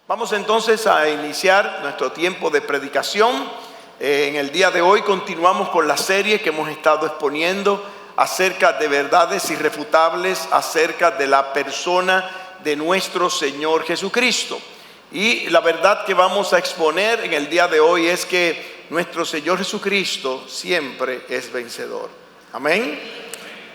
Vamos entonces a iniciar nuestro tiempo de predicación. En el día de hoy continuamos con la serie que hemos estado exponiendo acerca de verdades irrefutables, acerca de la persona de nuestro Señor Jesucristo. Y la verdad que vamos a exponer en el día de hoy es que nuestro Señor Jesucristo siempre es vencedor. Amén.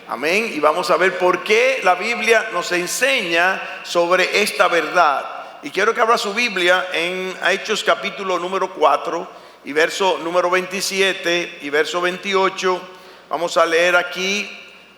Amén. Y vamos a ver por qué la Biblia nos enseña sobre esta verdad. Y quiero que abra su Biblia en Hechos capítulo número 4 y verso número 27 y verso 28. Vamos a leer aquí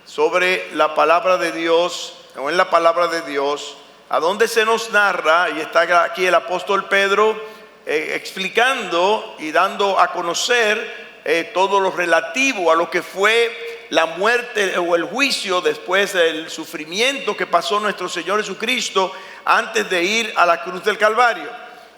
sobre la palabra de Dios, o en la palabra de Dios, a donde se nos narra, y está aquí el apóstol Pedro explicando y dando a conocer todo lo relativo a lo que fue la muerte o el juicio después del sufrimiento que pasó nuestro Señor Jesucristo antes de ir a la cruz del Calvario.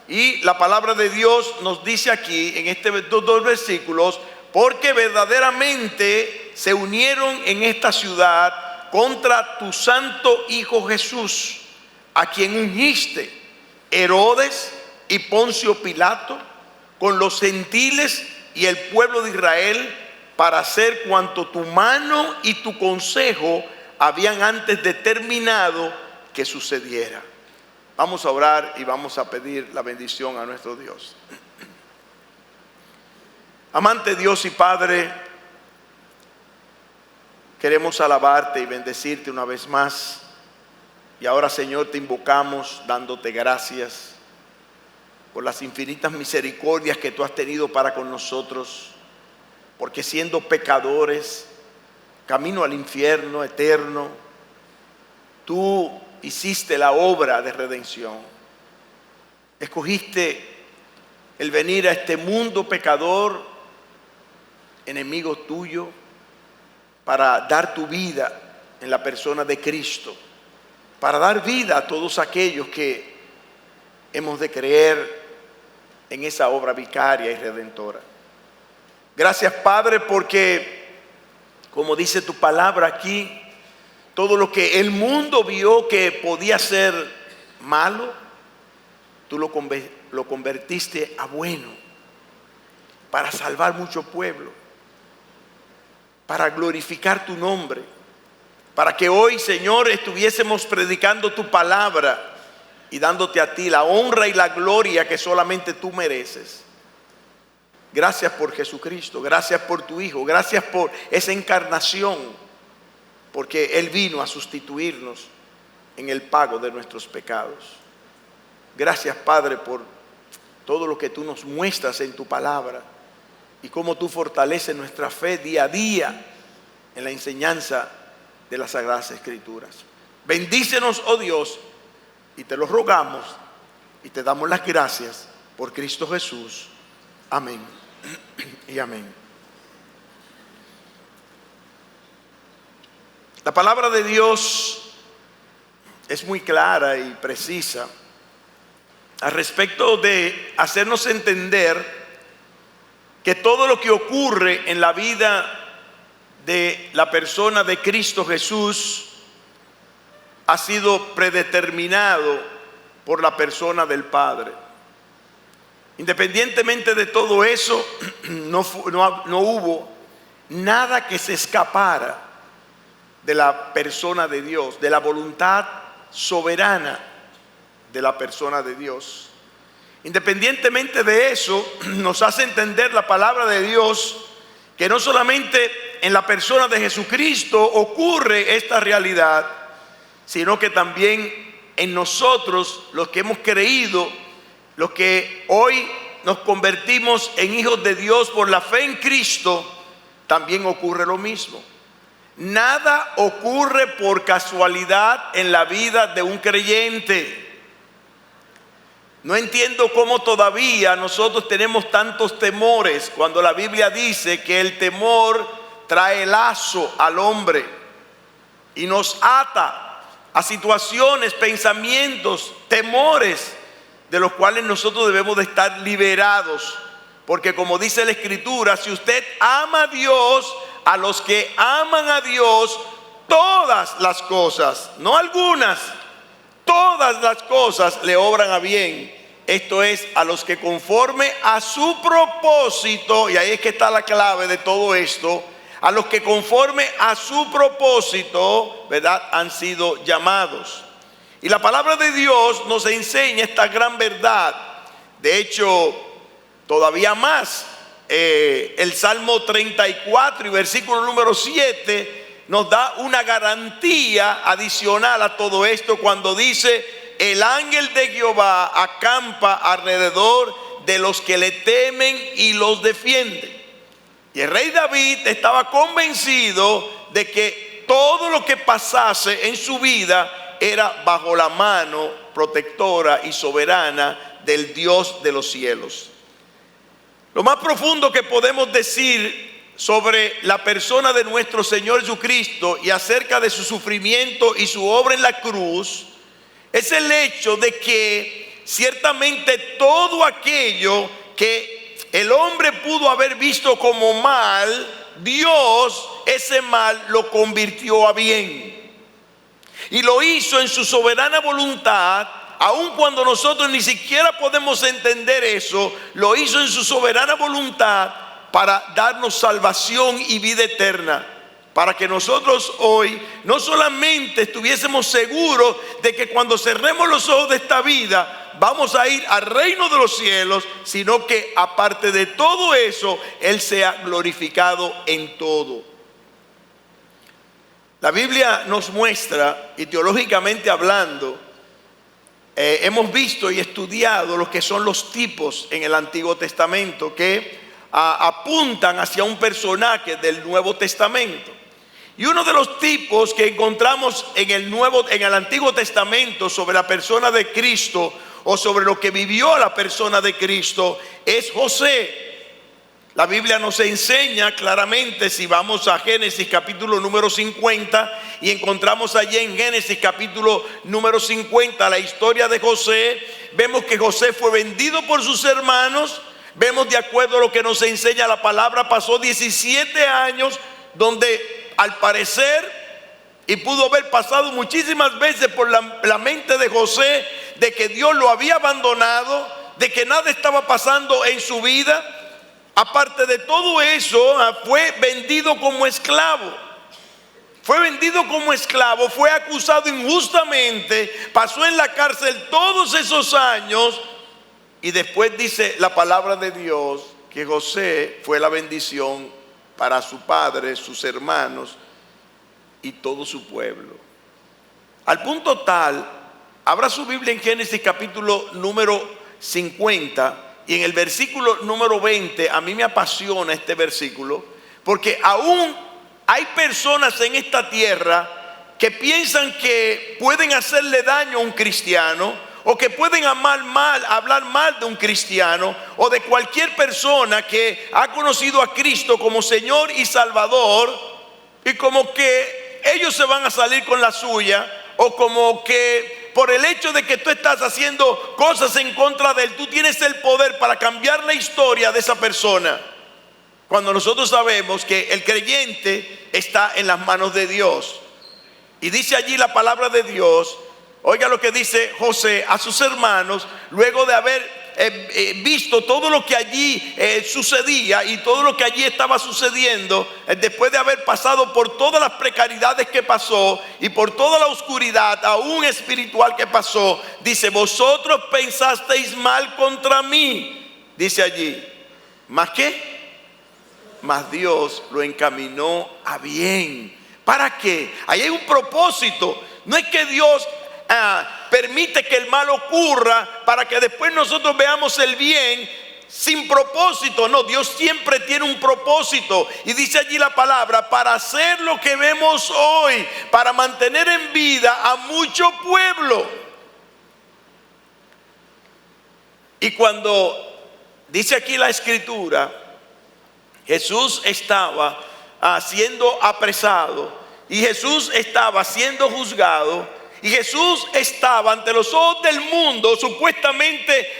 Y la palabra de Dios nos dice aquí en estos dos versículos: porque verdaderamente se unieron en esta ciudad contra tu santo Hijo Jesús, a quien ungiste, Herodes y Poncio Pilato, con los gentiles y el pueblo de Israel, para hacer cuanto tu mano y tu consejo habían antes determinado que sucediera. Vamos a orar y vamos a pedir la bendición a nuestro Dios. Amante Dios y Padre, queremos alabarte y bendecirte una vez más. Y ahora, Señor, te invocamos dándote gracias por las infinitas misericordias que tú has tenido para con nosotros, porque siendo pecadores, camino al infierno eterno, tú hiciste la obra de redención. Escogiste el venir a este mundo pecador, enemigo tuyo, para dar tu vida en la persona de Cristo, para dar vida a todos aquellos que hemos de creer en esa obra vicaria y redentora. Gracias, Padre, porque, como dice tu palabra aquí, todo lo que el mundo vio que podía ser malo, tú lo convertiste a bueno, para salvar mucho pueblo, para glorificar tu nombre, para que hoy, Señor, estuviésemos predicando tu palabra y dándote a ti la honra y la gloria que solamente tú mereces. Gracias por Jesucristo, gracias por tu Hijo, gracias por esa encarnación, porque Él vino a sustituirnos en el pago de nuestros pecados. Gracias, Padre, por todo lo que tú nos muestras en tu palabra y cómo tú fortaleces nuestra fe día a día en la enseñanza de las Sagradas Escrituras. Bendícenos, oh Dios, y te lo rogamos y te damos las gracias por Cristo Jesús. Amén y amén. La palabra de Dios es muy clara y precisa al respecto de hacernos entender que todo lo que ocurre en la vida de la persona de Cristo Jesús ha sido predeterminado por la persona del Padre. Independientemente de todo eso, no hubo nada que se escapara de la persona de Dios, de la voluntad soberana de la persona de Dios. Independientemente de eso, nos hace entender la palabra de Dios que no solamente en la persona de Jesucristo ocurre esta realidad, sino que también en nosotros, los que hemos creído, los que hoy nos convertimos en hijos de Dios por la fe en Cristo, también ocurre lo mismo. Nada ocurre por casualidad en la vida de un creyente. No entiendo cómo todavía nosotros tenemos tantos temores cuando la Biblia dice que el temor trae lazo al hombre y nos ata a situaciones, pensamientos, temores de los cuales nosotros debemos de estar liberados. Porque como dice la Escritura, si usted ama a Dios, a los que aman a Dios, todas las cosas, no algunas, todas las cosas le obran a bien. esto es, a los que conforme a su propósito, y ahí es que está la clave de todo esto, a los que conforme a su propósito, ¿verdad?, han sido llamados. Y la palabra de Dios nos enseña esta gran verdad. De hecho, todavía más, el Salmo 34 y versículo número 7 nos da una garantía adicional a todo esto cuando dice: el ángel de Jehová acampa alrededor de los que le temen y los defiende. Y el rey David estaba convencido de que todo lo que pasase en su vida era bajo la mano protectora y soberana del Dios de los cielos. Lo más profundo que podemos decir sobre la persona de nuestro Señor Jesucristo y acerca de su sufrimiento y su obra en la cruz es el hecho de que ciertamente todo aquello que el hombre pudo haber visto como mal, Dios ese mal lo convirtió a bien. Y lo hizo en su soberana voluntad, aun cuando nosotros ni siquiera podemos entender eso. Lo hizo en su soberana voluntad para darnos salvación y vida eterna, para que nosotros hoy no solamente estuviésemos seguros de que cuando cerremos los ojos de esta vida vamos a ir al reino de los cielos, sino que aparte de todo eso, Él sea glorificado en todo. La Biblia nos muestra, y teológicamente hablando, hemos visto y estudiado lo que son los tipos en el Antiguo Testamento que apuntan hacia un personaje del Nuevo Testamento. Y uno de los tipos que encontramos en el Antiguo Testamento sobre la persona de Cristo, o sobre lo que vivió la persona de Cristo, es José. La Biblia nos enseña claramente, si vamos a Génesis capítulo número 50, y encontramos allí en Génesis capítulo número 50 la historia de José, vemos que José fue vendido por sus hermanos. Vemos, de acuerdo a lo que nos enseña la palabra, pasó 17 años donde al parecer, y pudo haber pasado muchísimas veces por la mente de José, de que Dios lo había abandonado, de que nada estaba pasando en su vida. Aparte de todo eso, fue vendido como esclavo. Fue vendido como esclavo, fue acusado injustamente, pasó en la cárcel todos esos años. Y después dice la palabra de Dios que José fue la bendición para su padre, sus hermanos y todo su pueblo. Al punto tal, abra su Biblia en Génesis capítulo número 50 y en el versículo número 20, a mí me apasiona este versículo, porque aún hay personas en esta tierra que piensan que pueden hacerle daño a un cristiano, o que pueden hablar mal de un cristiano o de cualquier persona que ha conocido a Cristo como Señor y Salvador, y como que ellos se van a salir con la suya, o como que por el hecho de que tú estás haciendo cosas en contra de él, tú tienes el poder para cambiar la historia de esa persona, cuando nosotros sabemos que el creyente está en las manos de Dios. Y dice allí la palabra de Dios, oiga lo que dice José a sus hermanos, luego de haber visto todo lo que allí sucedía y todo lo que allí estaba sucediendo, después de haber pasado por todas las precariedades que pasó y por toda la oscuridad aún espiritual que pasó, dice: vosotros pensasteis mal contra mí, dice allí, ¿más qué? Mas Dios lo encaminó a bien. ¿Para qué? Ahí hay un propósito. No es que Dios permite que el mal ocurra para que después nosotros veamos el bien sin propósito. No, Dios siempre tiene un propósito. Y dice allí la palabra: para hacer lo que vemos hoy, para mantener en vida a mucho pueblo. Y cuando dice aquí la escritura, Jesús estaba siendo apresado, y Jesús estaba siendo juzgado, y Jesús estaba ante los ojos del mundo supuestamente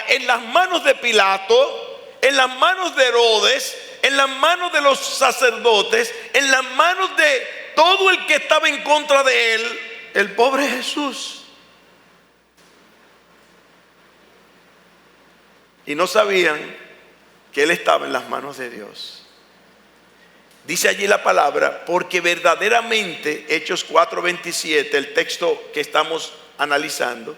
en las manos de Pilato, en las manos de Herodes, en las manos de los sacerdotes, en las manos de todo el que estaba en contra de él, el pobre Jesús. y no sabían que él estaba en las manos de Dios. Dice allí la palabra, porque verdaderamente, Hechos 4:27, el texto que estamos analizando,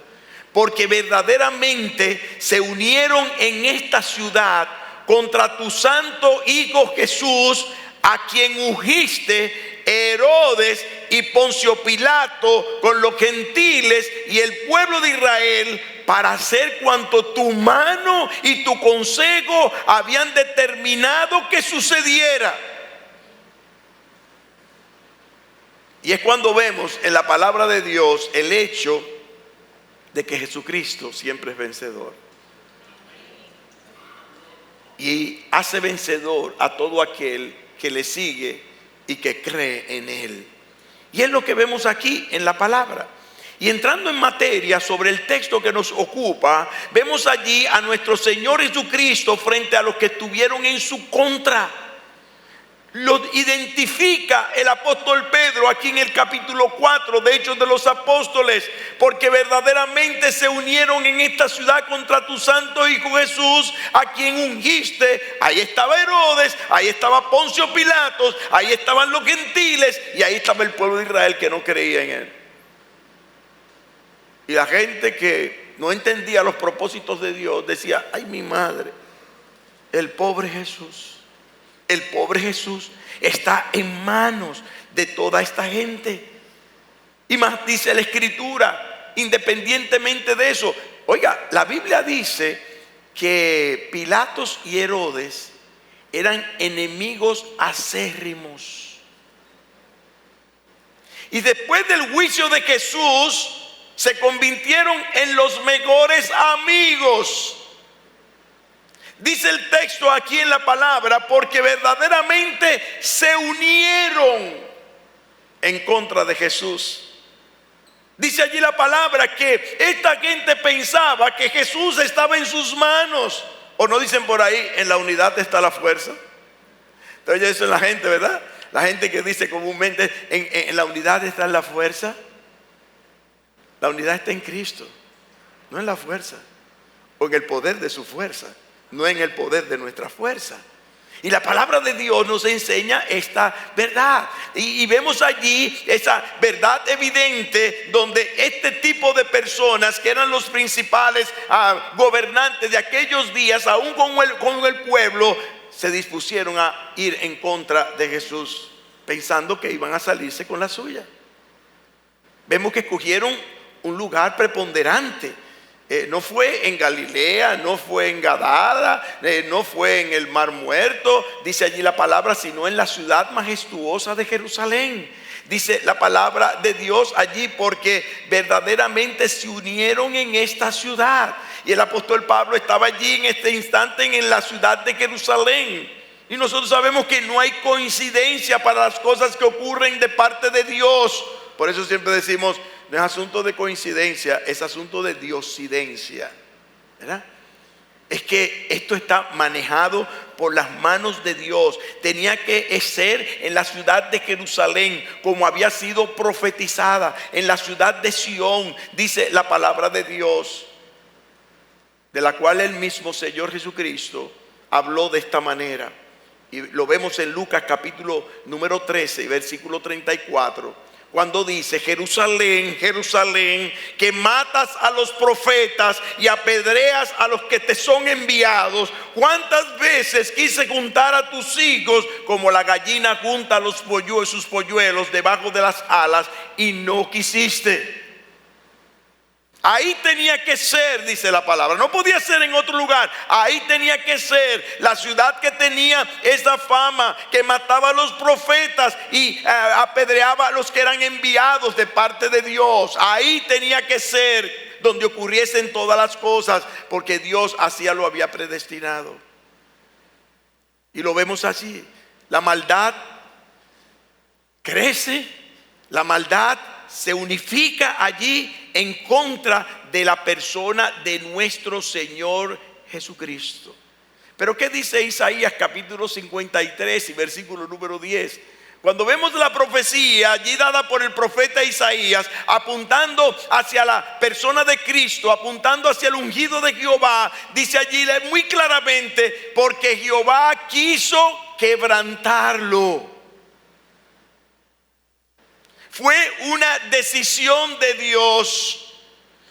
porque verdaderamente se unieron en esta ciudad contra tu santo Hijo Jesús, a quien ungiste Herodes y Poncio Pilato con los gentiles y el pueblo de Israel, para hacer cuanto tu mano y tu consejo habían determinado que sucediera. Y es cuando vemos en la palabra de Dios el hecho de que Jesucristo siempre es vencedor. Y hace vencedor a todo aquel que le sigue y que cree en él. Y es lo que vemos aquí en la palabra. Y entrando en materia sobre el texto que nos ocupa, vemos allí a nuestro Señor Jesucristo frente a los que estuvieron en su contra. Lo identifica el apóstol Pedro aquí en el capítulo 4 de Hechos de los Apóstoles, porque verdaderamente se unieron en esta ciudad contra tu santo Hijo Jesús, a quien ungiste. Ahí estaba Herodes, ahí estaba Poncio Pilatos, ahí estaban los gentiles y ahí estaba el pueblo de Israel que no creía en él. Y la gente que no entendía los propósitos de Dios decía: ay, mi madre, el pobre Jesús. El pobre Jesús está en manos de toda esta gente. Y más dice la Escritura, independientemente de eso. Oiga, la Biblia dice que Pilatos y Herodes eran enemigos acérrimos. Y después del juicio de Jesús, se convirtieron en los mejores amigos. Dice el texto aquí en la palabra, porque verdaderamente se unieron en contra de Jesús. Dice allí la palabra que esta gente pensaba que Jesús estaba en sus manos. O no dicen por ahí, en la unidad está la fuerza. Entonces eso es la gente, ¿verdad? La gente que dice comúnmente, en la unidad está la fuerza. La unidad está en Cristo, no en la fuerza, o en el poder de su fuerza, no en el poder de nuestra fuerza. Y la palabra de Dios nos enseña esta verdad. Y vemos allí esa verdad evidente, donde este tipo de personas que eran los principales gobernantes de aquellos días, aún con el pueblo, se dispusieron a ir en contra de Jesús, pensando que iban a salirse con la suya. Vemos que escogieron un lugar preponderante. No fue en Galilea, no fue en Gadara, no fue en el Mar Muerto, dice allí la palabra, sino en la ciudad majestuosa de Jerusalén. Dice la palabra de Dios allí, porque verdaderamente se unieron en esta ciudad. Y el apóstol Pablo estaba allí en este instante en la ciudad de Jerusalén. Y nosotros sabemos que no hay coincidencia para las cosas que ocurren de parte de Dios. Por eso siempre decimos, no es asunto de coincidencia, es asunto de diosidencia, ¿verdad? Es que esto está manejado por las manos de Dios. Tenía que ser en la ciudad de Jerusalén, como había sido profetizada, en la ciudad de Sión, dice la palabra de Dios, de la cual el mismo Señor Jesucristo habló de esta manera. Y lo vemos en Lucas capítulo número 13 y versículo 34. Cuando dice: Jerusalén, Jerusalén, que matas a los profetas y apedreas a los que te son enviados, ¿cuántas veces quise juntar a tus hijos como la gallina junta a los polluelos, sus polluelos debajo de las alas, y no quisiste? Ahí tenía que ser, dice la palabra. No podía ser en otro lugar. Ahí tenía que ser la ciudad que tenía esa fama, que mataba a los profetas y apedreaba a los que eran enviados de parte de Dios. Ahí tenía que ser donde ocurriesen todas las cosas, porque Dios así lo había predestinado. Y lo vemos así. La maldad crece, la maldad se unifica allí en contra de la persona de nuestro Señor Jesucristo. Pero ¿qué dice Isaías capítulo 53 y versículo número 10? Cuando vemos la profecía allí dada por el profeta Isaías, apuntando hacia la persona de Cristo, apuntando hacia el ungido de Jehová, dice allí muy claramente, porque Jehová quiso quebrantarlo. Fue una decisión de Dios.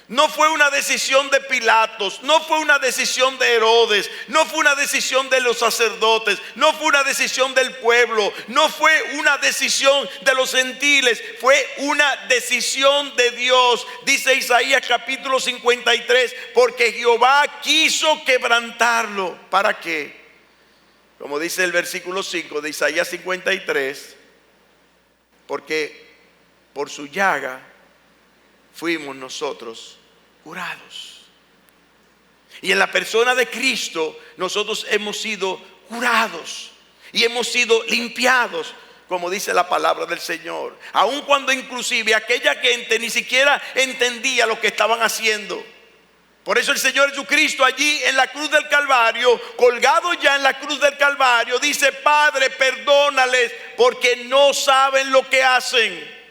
No fue una decisión de Pilatos, no fue una decisión de Herodes, no fue una decisión de los sacerdotes, no fue una decisión del pueblo, no fue una decisión de los gentiles, fue una decisión de Dios. Dice Isaías capítulo 53, porque Jehová quiso quebrantarlo. ¿Para qué? Como dice el versículo 5 de Isaías 53, porque por su llaga fuimos nosotros curados. Y en la persona de Cristo nosotros hemos sido curados y hemos sido limpiados, como dice la palabra del Señor. Aun cuando inclusive aquella gente ni siquiera entendía lo que estaban haciendo. Por eso el Señor Jesucristo allí en la cruz del Calvario, colgado ya en la cruz del Calvario, dice: Padre, perdónales porque no saben lo que hacen.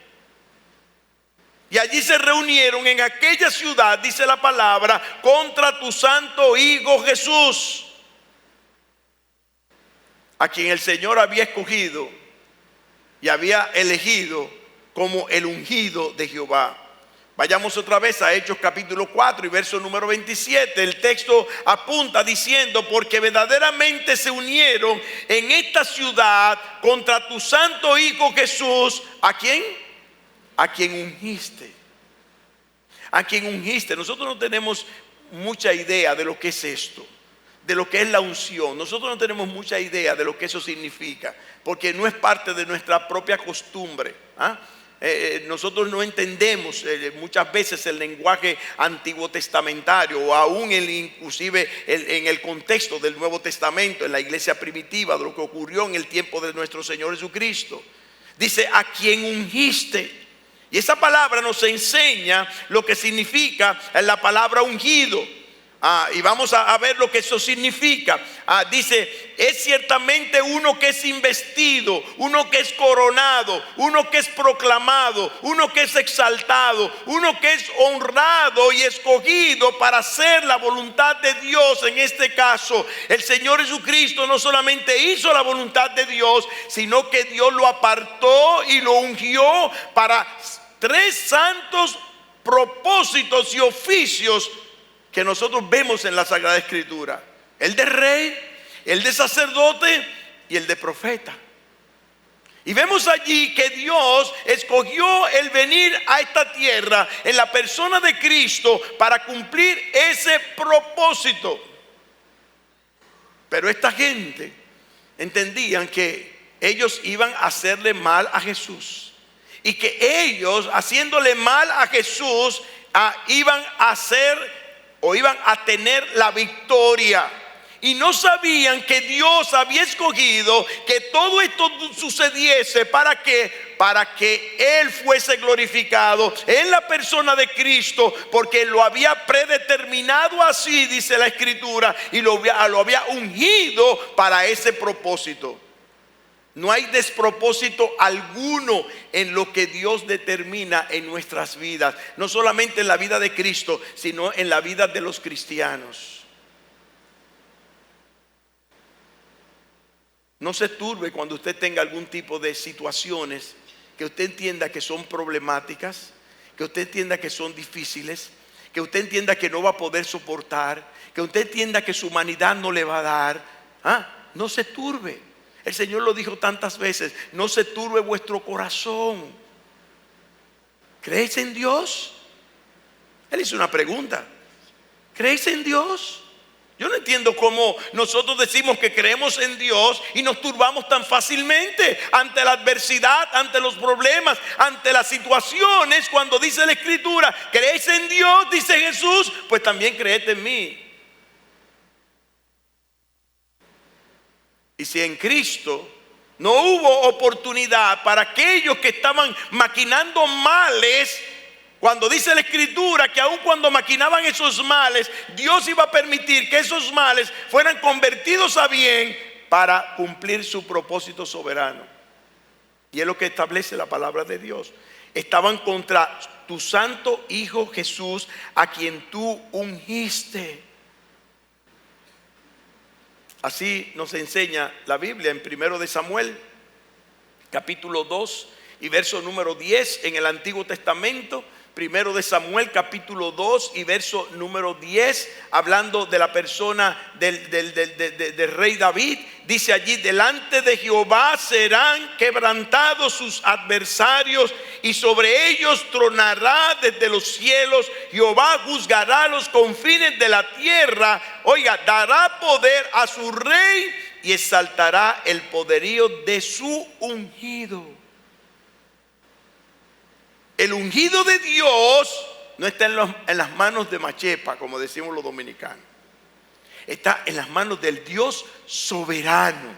Y allí se reunieron en aquella ciudad, dice la palabra, contra tu santo Hijo Jesús, a quien el Señor había escogido y había elegido como el ungido de Jehová. Vayamos otra vez a Hechos capítulo 4 y verso número 27. El texto apunta diciendo: porque verdaderamente se unieron en esta ciudad contra tu santo Hijo Jesús. ¿A quién? A quien ungiste. A quien ungiste. Nosotros no tenemos mucha idea de lo que es esto, de lo que es la unción. Nosotros no tenemos mucha idea de lo que eso significa, porque no es parte de nuestra propia costumbre. Nosotros no entendemos muchas veces el lenguaje antiguo testamentario, o aún inclusive en el contexto del Nuevo Testamento, en la iglesia primitiva, de lo que ocurrió en el tiempo de nuestro Señor Jesucristo. Dice: a quien ungiste. Y esa palabra nos enseña lo que significa la palabra ungido. Y vamos a ver lo que eso significa. Dice: es ciertamente uno que es investido, uno que es coronado, uno que es proclamado, uno que es exaltado, uno que es honrado y escogido para hacer la voluntad de Dios. En este caso, el Señor Jesucristo no solamente hizo la voluntad de Dios, sino que Dios lo apartó y lo ungió para 3 santos propósitos y oficios que nosotros vemos en la Sagrada Escritura: el de rey, el de sacerdote y el de profeta. Y vemos allí que Dios escogió el venir a esta tierra en la persona de Cristo para cumplir ese propósito. Pero esta gente entendían que ellos iban a hacerle mal a Jesús, y que ellos, haciéndole mal a Jesús, iban a hacer o iban a tener la victoria. Y no sabían que Dios había escogido que todo esto sucediese para que Él fuese glorificado en la persona de Cristo, porque lo había predeterminado así, dice la Escritura, y lo había ungido para ese propósito. No hay despropósito alguno en lo que Dios determina en nuestras vidas, no solamente en la vida de Cristo, sino en la vida de los cristianos. No se turbe cuando usted tenga algún tipo de situaciones que usted entienda que son problemáticas, que usted entienda que son difíciles, que usted entienda que no va a poder soportar, que usted entienda que su humanidad no le va a dar. No se turbe. El Señor lo dijo tantas veces: no se turbe vuestro corazón. ¿Creéis en Dios? Él hizo una pregunta: ¿creéis en Dios? Yo no entiendo cómo nosotros decimos que creemos en Dios y nos turbamos tan fácilmente ante la adversidad, ante los problemas, ante las situaciones. Cuando dice la Escritura: ¿creéis en Dios?, dice Jesús, pues también creed en mí. Y si en Cristo no hubo oportunidad para aquellos que estaban maquinando males, cuando dice la Escritura que aun cuando maquinaban esos males, Dios iba a permitir que esos males fueran convertidos a bien para cumplir su propósito soberano. Y es lo que establece la palabra de Dios. Estaban contra tu santo Hijo Jesús, a quien tú ungiste. Así nos enseña la Biblia en 1 de Samuel, capítulo 2 y verso número 10 en el Antiguo Testamento. 1 de Samuel capítulo 2 y verso número 10, hablando de la persona del rey David. Dice allí: delante de Jehová serán quebrantados sus adversarios, y sobre ellos tronará desde los cielos. Jehová juzgará los confines de la tierra. Oiga, dará poder a su rey y exaltará el poderío de su ungido. El ungido de Dios no está en las manos de Machepa, como decimos los dominicanos. Está en las manos del Dios soberano,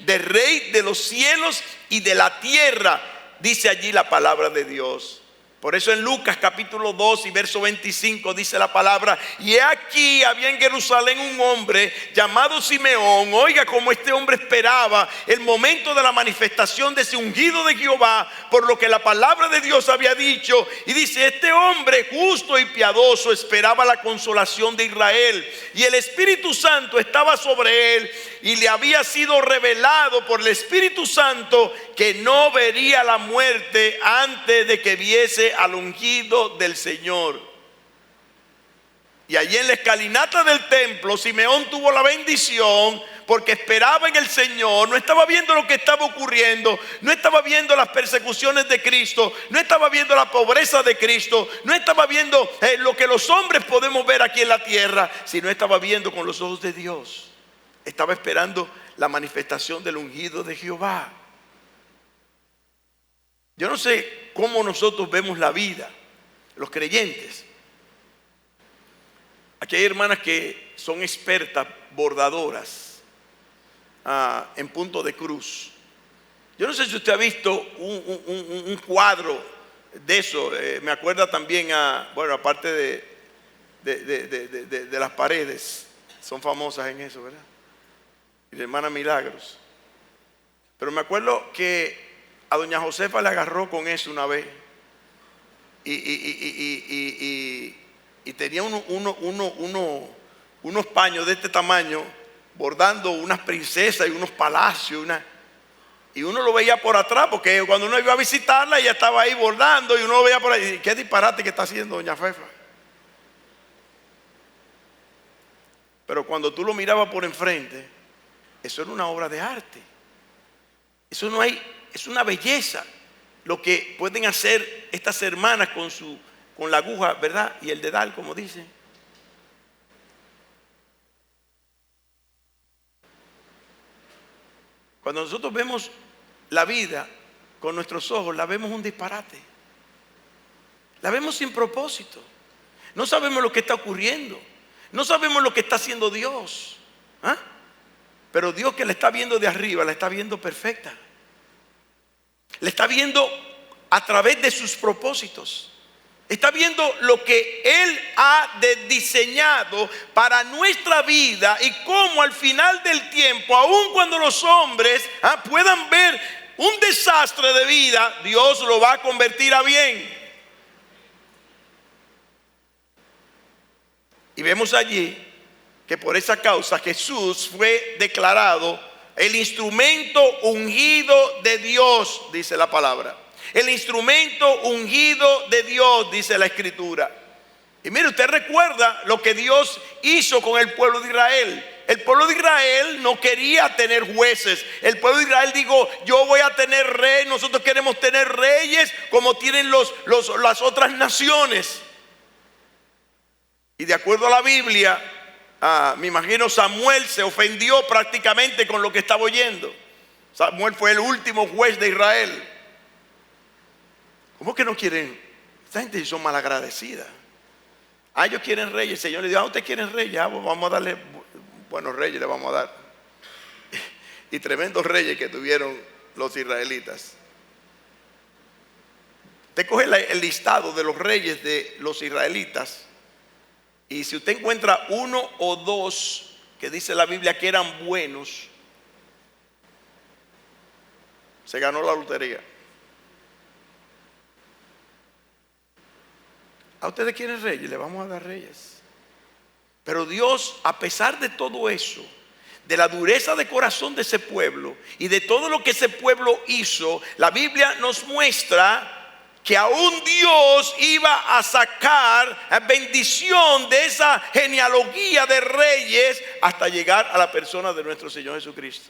del Rey de los cielos y de la tierra, dice allí la palabra de Dios. Por eso en Lucas capítulo 2 y verso 25 dice la palabra: y aquí había en Jerusalén un hombre llamado Simeón. Oiga cómo este hombre esperaba el momento de la manifestación de ese ungido de Jehová, por lo que la palabra de Dios había dicho. Y dice: este hombre justo y piadoso esperaba la consolación de Israel, y el Espíritu Santo estaba sobre él, y le había sido revelado por el Espíritu Santo que no vería la muerte antes de que viese al ungido del Señor. Y allí en la escalinata del templo, Simeón tuvo la bendición, porque esperaba en el Señor. No estaba viendo lo que estaba ocurriendo, no estaba viendo las persecuciones de Cristo, no estaba viendo la pobreza de Cristo, no estaba viendo lo que los hombres podemos ver aquí en la tierra, sino estaba viendo con los ojos de Dios. Estaba esperando la manifestación del ungido de Jehová. Yo no sé cómo nosotros vemos la vida, los creyentes. Aquí hay hermanas que son expertas bordadoras en punto de cruz. Yo no sé si usted ha visto un cuadro de eso. Me acuerda también aparte de las paredes, son famosas en eso, ¿verdad? Y la hermana Milagros. Pero me acuerdo que a doña Josefa le agarró con eso una vez. Y tenía unos paños de este tamaño, bordando unas princesas y unos palacios. Y uno lo veía por atrás, porque cuando uno iba a visitarla, ella estaba ahí bordando, y uno lo veía por ahí. ¿Qué disparate que está haciendo doña Fefa? Pero cuando tú lo mirabas por enfrente, eso era una obra de arte. Eso no hay, es una belleza lo que pueden hacer estas hermanas con la aguja, ¿verdad? Y el dedal, como dicen. Cuando nosotros vemos la vida con nuestros ojos, la vemos un disparate. La vemos sin propósito. No sabemos lo que está ocurriendo. No sabemos lo que está haciendo Dios. Pero Dios, que la está viendo de arriba, la está viendo perfecta. La está viendo a través de sus propósitos. Está viendo lo que Él ha diseñado para nuestra vida, y cómo al final del tiempo, aun cuando los hombres puedan ver un desastre de vida, Dios lo va a convertir a bien. Y vemos allí que por esa causa Jesús fue declarado el instrumento ungido de Dios, dice la palabra. El instrumento ungido de Dios, dice la Escritura. Y mire, usted recuerda lo que Dios hizo con el pueblo de Israel. El pueblo de Israel no quería tener jueces. El pueblo de Israel dijo: yo voy a tener rey. Nosotros queremos tener reyes como tienen las otras naciones. Y de acuerdo a la Biblia, me imagino Samuel se ofendió prácticamente con lo que estaba oyendo. Samuel fue el último juez de Israel. ¿Cómo que no quieren? Esta gente son malagradecidas. Ellos quieren reyes. El Señor le dijo: ¿usted quieren reyes? Pues vamos a darle buenos reyes, le vamos a dar. Y tremendos reyes que tuvieron los israelitas. Usted coge el listado de los reyes de los israelitas, y si usted encuentra uno o dos que dice la Biblia que eran buenos, Se ganó la lotería. A ustedes quieren reyes, le vamos a dar reyes. Pero Dios, a pesar de todo eso, de la dureza de corazón de ese pueblo y de todo lo que ese pueblo hizo, la Biblia nos muestra que aún Dios iba a sacar bendición de esa genealogía de reyes hasta llegar a la persona de nuestro Señor Jesucristo,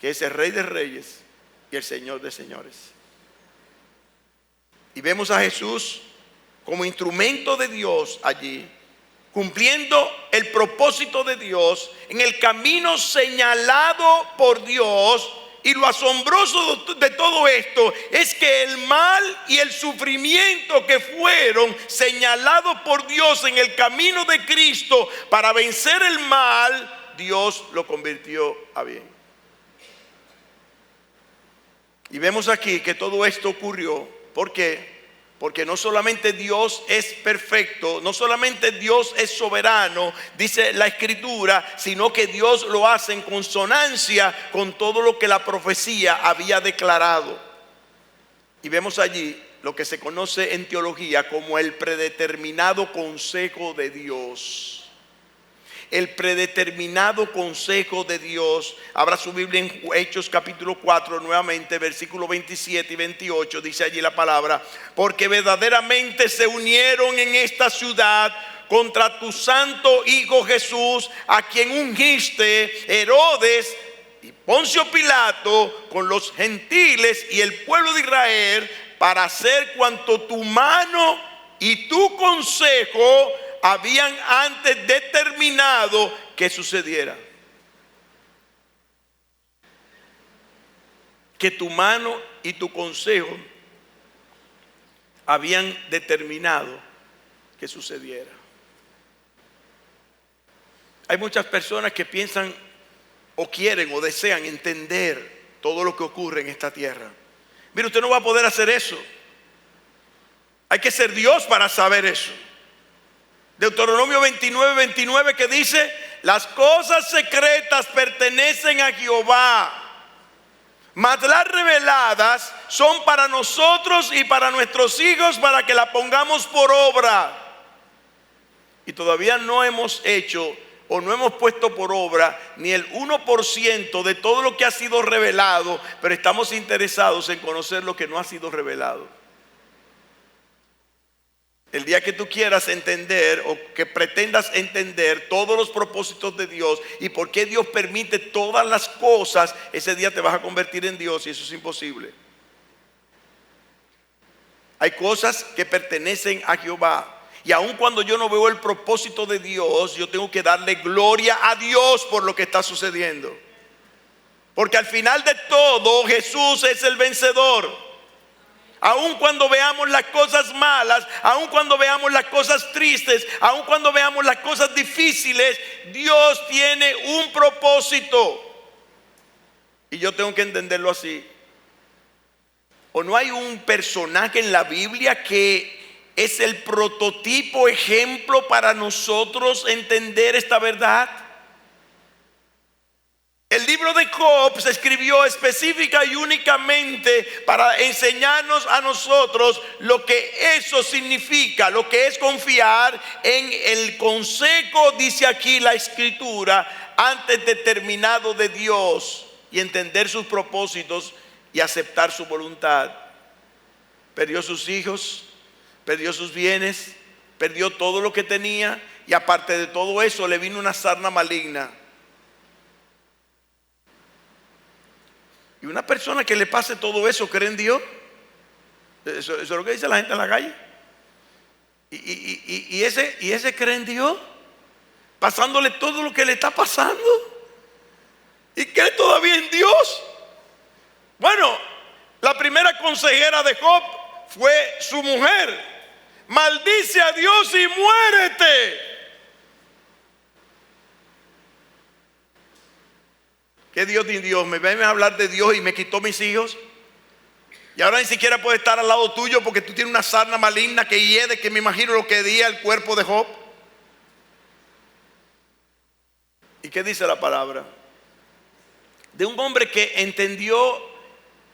que es el Rey de Reyes y el Señor de Señores. Y vemos a Jesús como instrumento de Dios allí, cumpliendo el propósito de Dios en el camino señalado por Dios. Y lo asombroso de todo esto es que el mal y el sufrimiento que fueron señalados por Dios en el camino de Cristo para vencer el mal, Dios lo convirtió a bien. Y vemos aquí que todo esto ocurrió. ¿Por qué? Porque no solamente Dios es perfecto, no solamente Dios es soberano, dice la Escritura, sino que Dios lo hace en consonancia con todo lo que la profecía había declarado. Y vemos allí lo que se conoce en teología como el predeterminado consejo de Dios. El predeterminado consejo de Dios. Abra su Biblia en Hechos capítulo 4 nuevamente, versículos 27 y 28, dice allí la palabra: porque verdaderamente se unieron en esta ciudad contra tu santo Hijo Jesús, a quien ungiste, Herodes y Poncio Pilato, con los gentiles y el pueblo de Israel, para hacer cuanto tu mano y tu consejo habían antes determinado que sucediera. Que tu mano y tu consejo habían determinado que sucediera. Hay muchas personas que piensan o quieren o desean entender todo lo que ocurre en esta tierra. Mire, usted no va a poder hacer eso. Hay que ser Dios para saber eso. Deuteronomio 29 que dice: las cosas secretas pertenecen a Jehová, mas las reveladas son para nosotros y para nuestros hijos, para que las pongamos por obra. Y todavía no hemos hecho o no hemos puesto por obra ni el 1% de todo lo que ha sido revelado, pero estamos interesados en conocer lo que no ha sido revelado. El día que tú quieras entender o que pretendas entender todos los propósitos de Dios y por qué Dios permite todas las cosas, ese día te vas a convertir en Dios, y eso es imposible. Hay cosas que pertenecen a Jehová, y aun cuando yo no veo el propósito de Dios, yo tengo que darle gloria a Dios por lo que está sucediendo, porque al final de todo Jesús es el vencedor. Aun cuando veamos las cosas malas, aun cuando veamos las cosas tristes, aun cuando veamos las cosas difíciles, Dios tiene un propósito. Y yo tengo que entenderlo así. ¿O no hay un personaje en la Biblia que es el prototipo, ejemplo para nosotros entender esta verdad? El libro de Job se escribió específica y únicamente para enseñarnos a nosotros lo que eso significa, lo que es confiar en el consejo, dice aquí la Escritura, antes determinado de Dios, y entender sus propósitos y aceptar su voluntad. Perdió sus hijos, perdió sus bienes, perdió todo lo que tenía, y aparte de todo eso le vino una sarna maligna. Y una persona que le pase todo eso, ¿cree en Dios? Eso es lo que dice la gente en la calle. Y ese cree en Dios, pasándole todo lo que le está pasando, y cree todavía en Dios. Bueno, la primera consejera de Job fue su mujer: maldice a Dios y muérete. ¿Qué Dios ni Dios? Me ven a hablar de Dios y me quitó mis hijos, y ahora ni siquiera puede estar al lado tuyo porque tú tienes una sarna maligna que hiede, que me imagino lo que hedía el cuerpo de Job. ¿Y qué dice la palabra? De un hombre que entendió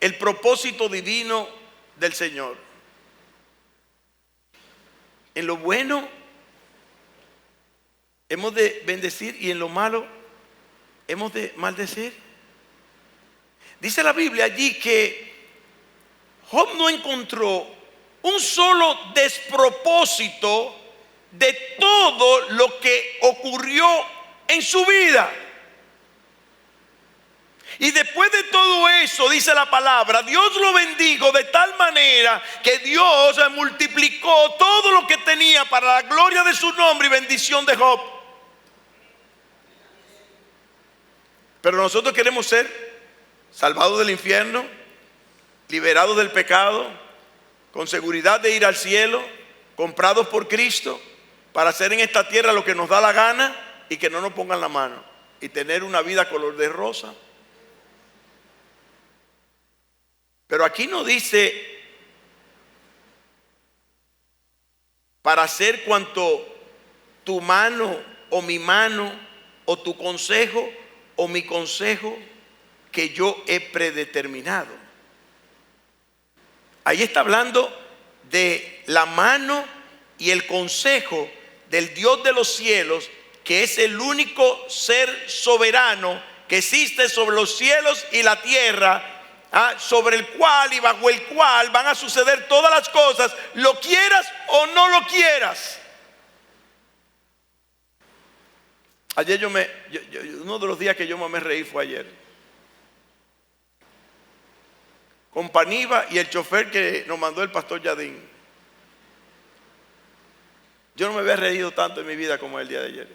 el propósito divino del Señor. En lo bueno hemos de bendecir y en lo malo hemos de maldecir. Dice la Biblia allí que Job no encontró un solo despropósito de todo lo que ocurrió en su vida. Y después de todo eso, dice la palabra, Dios lo bendijo de tal manera que Dios multiplicó todo lo que tenía para la gloria de su nombre y bendición de Job. Pero nosotros queremos ser salvados del infierno, liberados del pecado, con seguridad de ir al cielo, comprados por Cristo, para hacer en esta tierra lo que nos da la gana y que no nos pongan la mano, y tener una vida color de rosa. Pero aquí no dice para hacer cuanto tu mano o mi mano o tu consejo o mi consejo que yo he predeterminado. Ahí está hablando de la mano y el consejo del Dios de los cielos, que es el único ser soberano que existe sobre los cielos y la tierra, sobre el cual y bajo el cual van a suceder todas las cosas, lo quieras o no lo quieras. Ayer uno de los días que yo más me reí fue ayer, con Paniva y el chofer que nos mandó el pastor Yadín. Yo no me había reído tanto en mi vida como el día de ayer.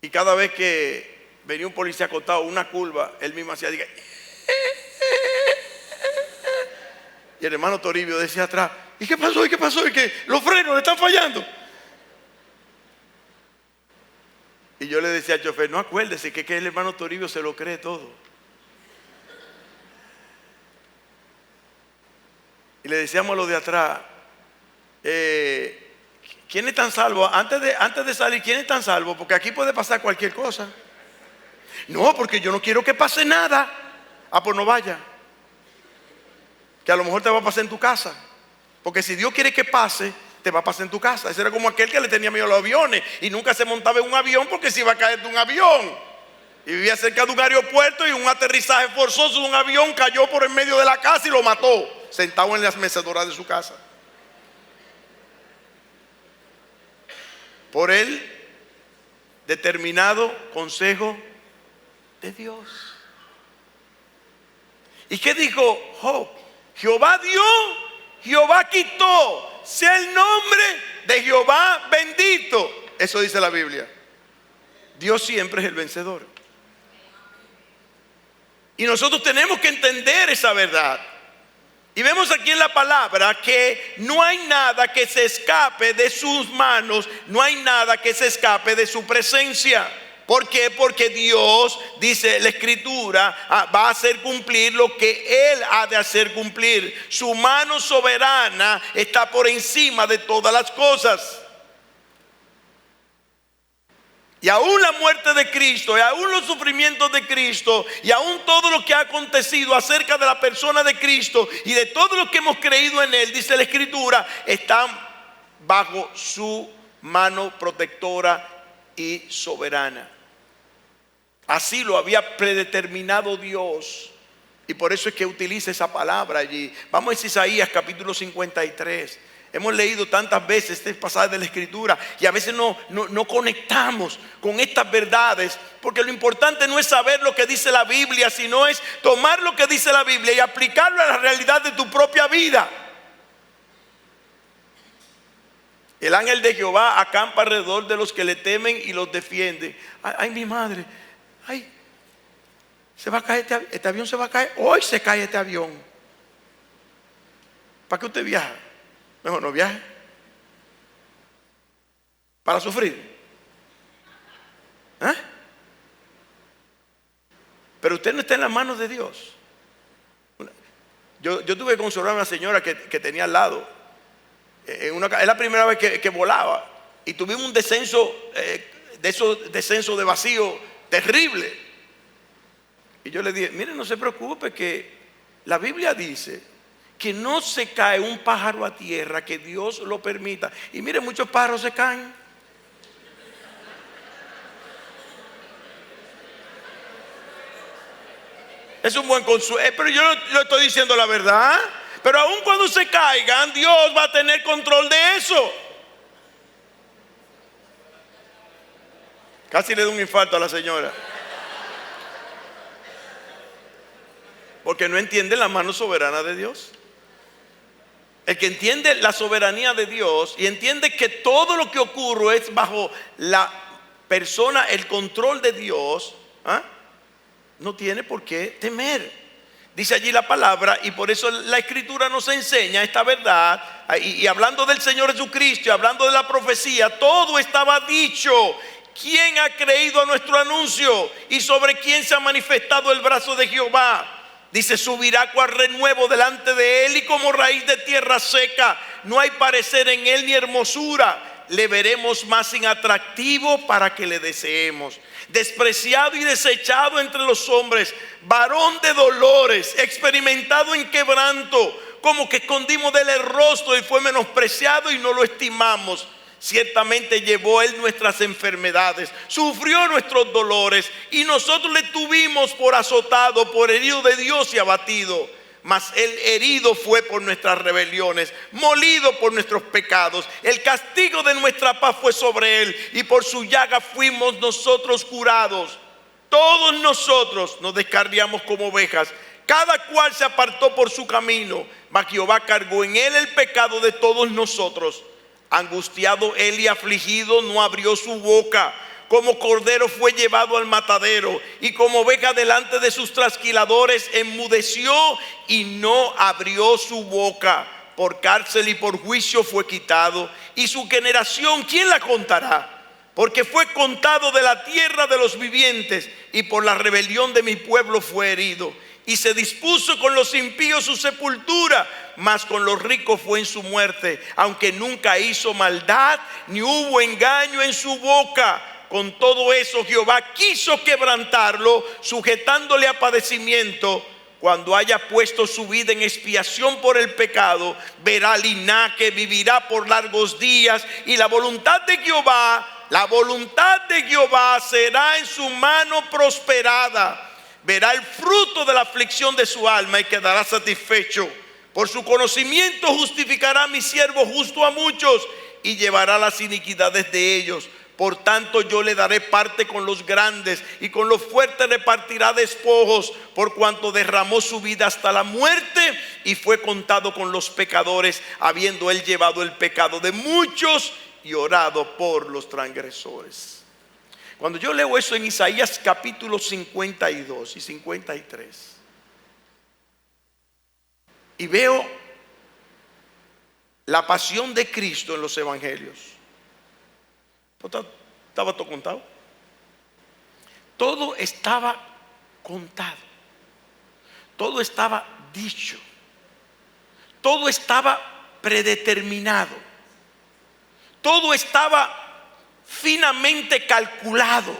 Y cada vez que venía un policía acostado, una curva, él mismo hacía, diga, y el hermano Toribio decía atrás, ¿y qué pasó? ¿Y qué pasó? ¿Y que los frenos le están fallando? Y yo le decía al chofer, no, acuérdese que el hermano Toribio se lo cree todo. Y le decíamos a los de atrás, ¿quiénes están salvos? Antes de salir, ¿quiénes están salvos? Porque aquí puede pasar cualquier cosa. No, porque yo no quiero que pase nada. Pues no vaya, que a lo mejor te va a pasar en tu casa. Porque si Dios quiere que pase, te va a pasar en tu casa. Ese era como aquel que le tenía miedo a los aviones y nunca se montaba en un avión porque se iba a caer de un avión. Y vivía cerca de un aeropuerto y un aterrizaje forzoso de un avión cayó por en medio de la casa y lo mató, sentado en las mecedoras de su casa. Por el determinado consejo de Dios. ¿Y qué dijo Job? Jehová dio, Jehová quitó, sea el nombre de Jehová bendito. Eso dice la Biblia. Dios siempre es el vencedor. Y nosotros tenemos que entender esa verdad. Y vemos aquí en la palabra que no hay nada que se escape de sus manos, no hay nada que se escape de su presencia. ¿Por qué? Porque Dios, dice la Escritura, va a hacer cumplir lo que Él ha de hacer cumplir. Su mano soberana está por encima de todas las cosas. Y aún la muerte de Cristo, y aún los sufrimientos de Cristo, y aún todo lo que ha acontecido acerca de la persona de Cristo y de todo lo que hemos creído en Él, dice la Escritura, están bajo su mano protectora y soberana. Así lo había predeterminado Dios. Y por eso es que utiliza esa palabra allí. Vamos a Isaías capítulo 53. Hemos leído tantas veces este pasaje de la Escritura y a veces no conectamos con estas verdades, porque lo importante no es saber lo que dice la Biblia, sino es tomar lo que dice la Biblia y aplicarlo a la realidad de tu propia vida. El ángel de Jehová acampa alrededor de los que le temen y los defiende. Ay, mi madre, ay, se va a caer este avión se va a caer. Hoy se cae este avión. ¿Para qué usted viaja? Mejor no viaje. ¿Para sufrir? Pero usted no está en las manos de Dios. Yo tuve que consolar a una señora que tenía al lado. Es la primera vez que volaba. Y tuvimos un descenso de esos descensos de vacío terrible. Y yo le dije, mire, no se preocupe, que la Biblia dice que no se cae un pájaro a tierra, que Dios lo permita. Y mire, muchos pájaros se caen. Es un buen consuelo, pero yo no estoy diciendo la verdad. Pero aun cuando se caigan, Dios va a tener control de eso. Casi le da un infarto a la señora, porque no entiende la mano soberana de Dios. El que entiende la soberanía de Dios y entiende que todo lo que ocurre es bajo la persona, el control de Dios, no tiene por qué temer. Dice allí la palabra, y por eso la Escritura nos enseña esta verdad. Y hablando del Señor Jesucristo, y hablando de la profecía, todo estaba dicho. ¿Quién ha creído a nuestro anuncio? ¿Y sobre quién se ha manifestado el brazo de Jehová? Dice, subirá cual renuevo delante de él, y como raíz de tierra seca. No hay parecer en él ni hermosura. Le veremos más inatractivo para que le deseemos. Despreciado y desechado entre los hombres, varón de dolores, experimentado en quebranto, como que escondimos de él el rostro, y fue menospreciado y no lo estimamos. Ciertamente llevó él nuestras enfermedades, sufrió nuestros dolores, y nosotros le tuvimos por azotado, por herido de Dios y abatido. Mas él herido fue por nuestras rebeliones, molido por nuestros pecados. El castigo de nuestra paz fue sobre él, y por su llaga fuimos nosotros curados. Todos nosotros nos descarriamos como ovejas, cada cual se apartó por su camino, mas Jehová cargó en él el pecado de todos nosotros. Angustiado él y afligido, no abrió su boca. Como cordero fue llevado al matadero, y como oveja delante de sus trasquiladores enmudeció y no abrió su boca. Por cárcel y por juicio fue quitado, y su generación, ¿quién la contará? Porque fue contado de la tierra de los vivientes, y por la rebelión de mi pueblo fue herido. Y se dispuso con los impíos su sepultura, mas con los ricos fue en su muerte. Aunque nunca hizo maldad, ni hubo engaño en su boca. Con todo eso Jehová quiso quebrantarlo, sujetándole a padecimiento. Cuando haya puesto su vida en expiación por el pecado, verá linaje, vivirá por largos días. Y la voluntad de Jehová será en su mano prosperada. Verá el fruto de la aflicción de su alma y quedará satisfecho. Por su conocimiento justificará a mi siervo justo a muchos, y llevará las iniquidades de ellos. Por tanto yo le daré parte con los grandes, y con los fuertes repartirá despojos, por cuanto derramó su vida hasta la muerte y fue contado con los pecadores, habiendo él llevado el pecado de muchos y orado por los transgresores. Cuando yo leo eso en Isaías capítulo 52 y 53, y veo la pasión de Cristo en los evangelios, estaba todo contado. Todo estaba contado. Todo estaba dicho. Todo estaba predeterminado. Todo estaba finamente calculado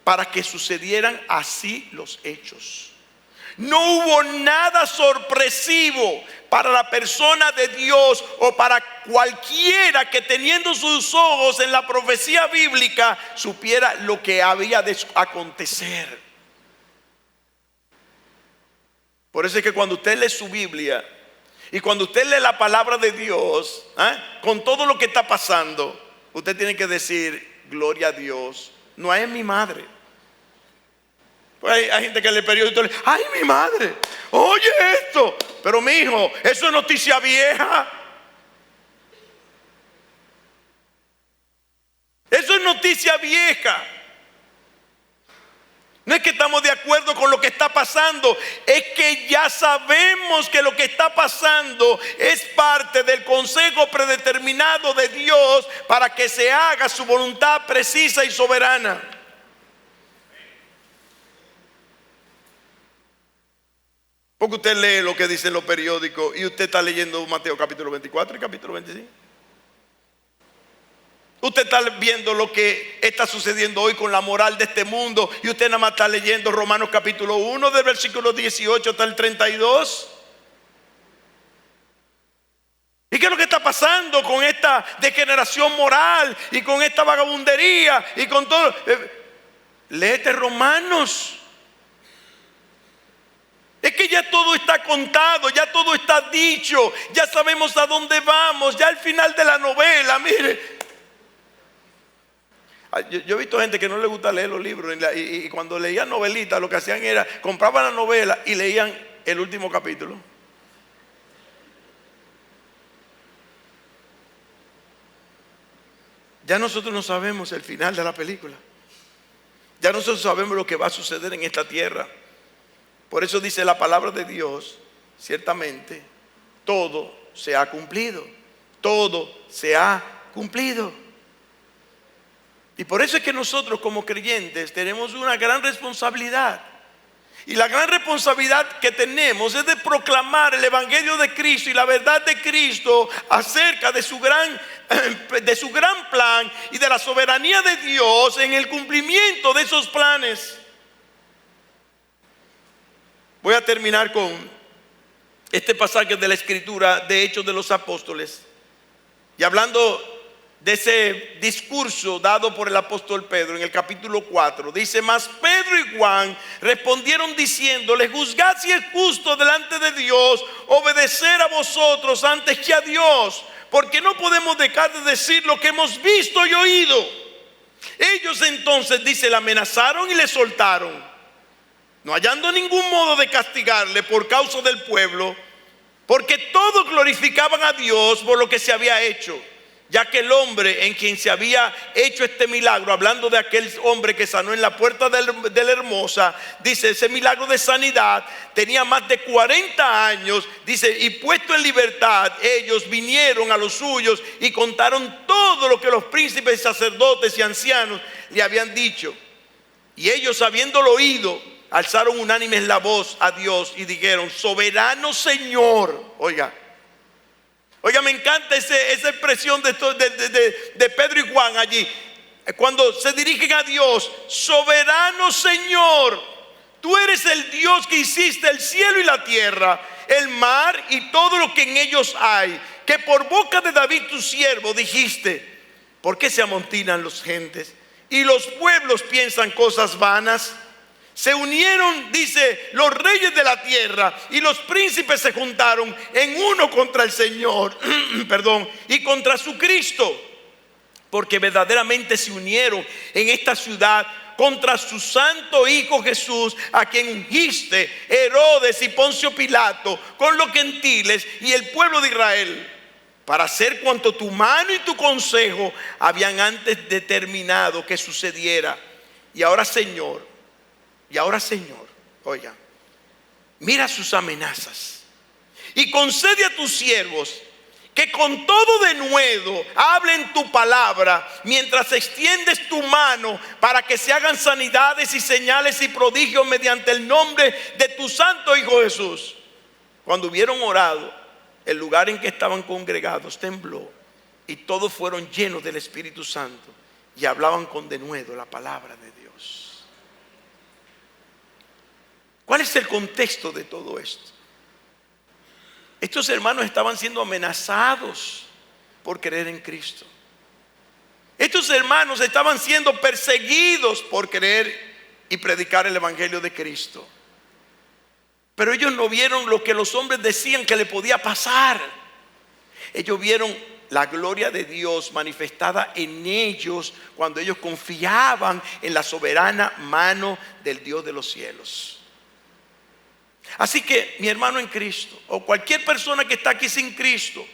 para que sucedieran así los hechos. No hubo nada sorpresivo para la persona de Dios o para cualquiera que, teniendo sus ojos en la profecía bíblica, supiera lo que había de acontecer. Por eso es que cuando usted lee su Biblia y cuando usted lee la palabra de Dios, con todo lo que está pasando, usted tiene que decir: gloria a Dios, no es mi madre. Pues hay gente que lee el periódico y le dice: ay, mi madre, oye esto. Pero mi hijo, eso es noticia vieja. Eso es noticia vieja. No es que estamos de acuerdo con lo que está pasando, es que ya sabemos que lo que está pasando es parte del consejo predeterminado de Dios para que se haga su voluntad precisa y soberana. Porque usted lee lo que dicen los periódicos y usted está leyendo Mateo capítulo 24 y capítulo 25. Usted está viendo lo que está sucediendo hoy con la moral de este mundo y usted nada más está leyendo Romanos capítulo 1 del versículo 18 hasta el 32. ¿Y qué es lo que está pasando con esta degeneración moral y con esta vagabundería y con todo? Léete Romanos. Es que ya todo está contado, ya todo está dicho, ya sabemos a dónde vamos, ya al final de la novela, mire. Yo he visto gente que no le gusta leer los libros y cuando leían novelitas lo que hacían era, compraban la novela y leían el último capítulo. Ya nosotros no sabemos el final de la película. Ya nosotros sabemos lo que va a suceder en esta tierra. Por eso dice la palabra de Dios, ciertamente, todo se ha cumplido. Todo se ha cumplido. Y por eso es que nosotros como creyentes tenemos una gran responsabilidad. Y la gran responsabilidad que tenemos es de proclamar el Evangelio de Cristo y la verdad de Cristo acerca de su gran plan y de la soberanía de Dios en el cumplimiento de esos planes. Voy a terminar con este pasaje de la Escritura de Hechos de los Apóstoles. Y hablando de ese discurso dado por el apóstol Pedro en el capítulo 4, dice: mas Pedro y Juan respondieron diciéndole: juzgad si es justo delante de Dios obedecer a vosotros antes que a Dios, porque no podemos dejar de decir lo que hemos visto y oído. Ellos entonces, dice, le amenazaron y le soltaron, no hallando ningún modo de castigarle por causa del pueblo, porque todos glorificaban a Dios por lo que se había hecho, ya que el hombre en quien se había hecho este milagro, hablando de aquel hombre que sanó en la puerta de la Hermosa, dice, ese milagro de sanidad, tenía más de 40 años, dice, y puesto en libertad, ellos vinieron a los suyos y contaron todo lo que los príncipes, sacerdotes y ancianos le habían dicho. Y ellos, habiéndolo oído, alzaron unánimes la voz a Dios y dijeron: soberano Señor. Oiga, me encanta esa expresión de Pedro y Juan allí. Cuando se dirigen a Dios: soberano Señor, tú eres el Dios que hiciste el cielo y la tierra, el mar y todo lo que en ellos hay, que por boca de David tu siervo dijiste: ¿por qué se amontinan las gentes y los pueblos piensan cosas vanas? Se unieron, dice, los reyes de la tierra y los príncipes se juntaron en uno contra el Señor, y contra su Cristo, porque verdaderamente se unieron en esta ciudad contra su santo Hijo Jesús, a quien ungiste Herodes y Poncio Pilato con los gentiles y el pueblo de Israel, para hacer cuanto tu mano y tu consejo habían antes determinado que sucediera. Y ahora Señor, oiga, mira sus amenazas y concede a tus siervos que con todo denuedo hablen tu palabra, mientras extiendes tu mano para que se hagan sanidades y señales y prodigios mediante el nombre de tu santo Hijo Jesús. Cuando hubieron orado, el lugar en que estaban congregados tembló y todos fueron llenos del Espíritu Santo y hablaban con denuedo la palabra de Dios. ¿Cuál es el contexto de todo esto? Estos hermanos estaban siendo amenazados por creer en Cristo. Estos hermanos estaban siendo perseguidos por creer y predicar el Evangelio de Cristo. Pero ellos no vieron lo que los hombres decían que le podía pasar. Ellos vieron la gloria de Dios manifestada en ellos cuando ellos confiaban en la soberana mano del Dios de los cielos. Así que mi hermano en Cristo, o cualquier persona que está aquí sin Cristo,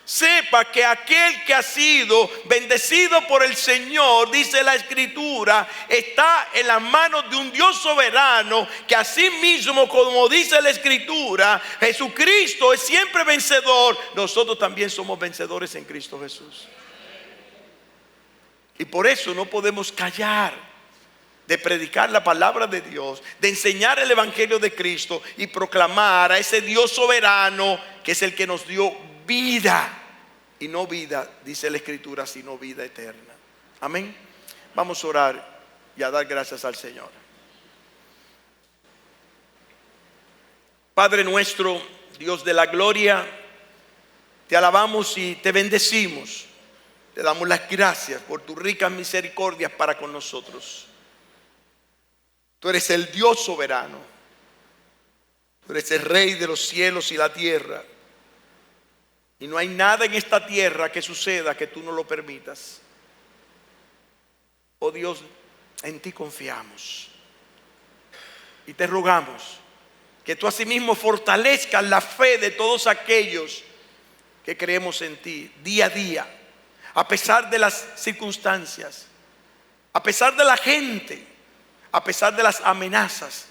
sepa que aquel que ha sido bendecido por el Señor, dice la Escritura, está en las manos de un Dios soberano, que así mismo, como dice la Escritura, Jesucristo es siempre vencedor. Nosotros también somos vencedores en Cristo Jesús. Y por eso no podemos callar de predicar la palabra de Dios, de enseñar el Evangelio de Cristo y proclamar a ese Dios soberano que es el que nos dio vida, y no vida, dice la Escritura, sino vida eterna. Amén. Vamos a orar y a dar gracias al Señor. Padre nuestro, Dios de la gloria, te alabamos y te bendecimos. Te damos las gracias por tus ricas misericordias para con nosotros. Tú eres el Dios soberano. Tú eres el Rey de los cielos y la tierra. Y no hay nada en esta tierra que suceda que tú no lo permitas. Oh Dios, en ti confiamos. Y te rogamos que tú asimismo fortalezcas la fe de todos aquellos que creemos en ti día a día, a pesar de las circunstancias, a pesar de la gente, a pesar de las amenazas,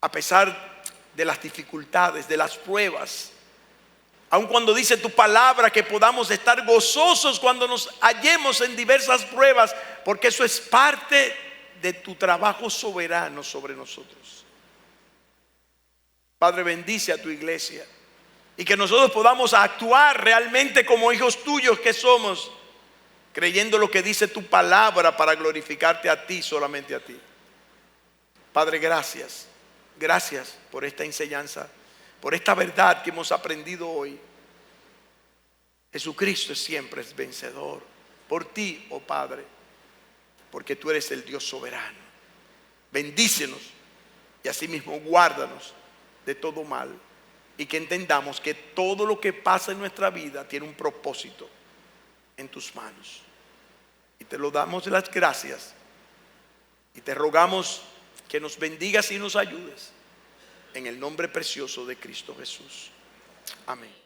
a pesar de las dificultades, de las pruebas. Aun cuando dice tu palabra que podamos estar gozosos cuando nos hallemos en diversas pruebas, porque eso es parte de tu trabajo soberano sobre nosotros. Padre, bendice a tu iglesia y que nosotros podamos actuar realmente como hijos tuyos que somos, creyendo lo que dice tu palabra para glorificarte a ti, solamente a ti. Padre, gracias. Gracias por esta enseñanza, por esta verdad que hemos aprendido hoy. Jesucristo siempre es vencedor. Por ti, oh Padre, porque tú eres el Dios soberano. Bendícenos y asimismo guárdanos de todo mal. Y que entendamos que todo lo que pasa en nuestra vida tiene un propósito en tus manos. Y te lo damos las gracias. Y te rogamos que nos bendigas y nos ayudes. En el nombre precioso de Cristo Jesús. Amén.